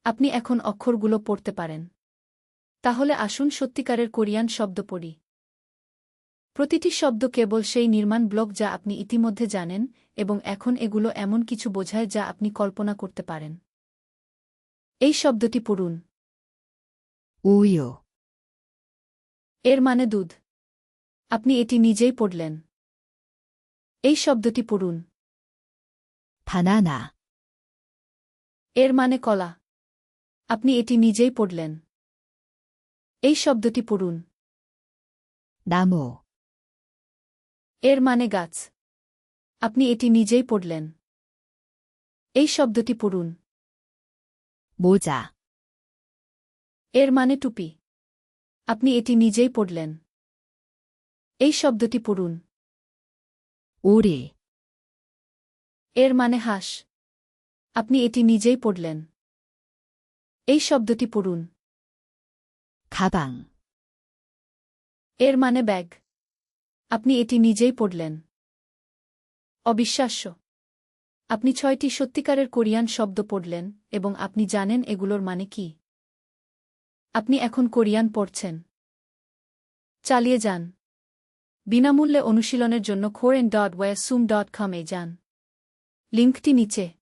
আপনি এখন অক্ষরগুলো পড়তে পারেন। তাহলে আসুন সত্যিকারের কোরিয়ান শব্দ পড়ি। প্রতিটি শব্দ কেবল সেই নির্মাণ ব্লক যা আপনি ইতিমধ্যে জানেন, এবং এখন এগুলো এমন কিছু বোঝায় যা আপনি কল্পনা করতে পারেন। এই শব্দটি পড়ুন। 우유, এর মানে দুধ। আপনি এটি নিজেই পড়লেন। এই শব্দটি পড়ুন। 바나나, এর মানে কলা। আপনি এটি নিজেই পড়লেন। এই শব্দটি পড়ুন। 나무, এর মানে গাছ। আপনি এটি নিজেই পড়লেন। এই শব্দটি পড়ুন। 모자, এর মানে টুপি। আপনি এটি নিজেই পড়লেন। এই শব্দটি পড়ুন। 오리, এর মানে হাঁস। আপনি এটি নিজেই পড়লেন। এই শব্দটি পড়ুন। 가방, এর মানে ব্যাগ। আপনি এটি নিজেই পড়লেন। অবিশ্বাস্য। আপনি 6টি সত্যিকারের কোরিয়ান শব্দ পড়লেন, এবং আপনি জানেন এগুলোর মানে কি। আপনি এখন কোরিয়ান পড়ছেন। চালিয়ে যান। বিনামূল্যে অনুশীলনের জন্য korean.wesum.com-এ যান। লিঙ্কটি নিচে।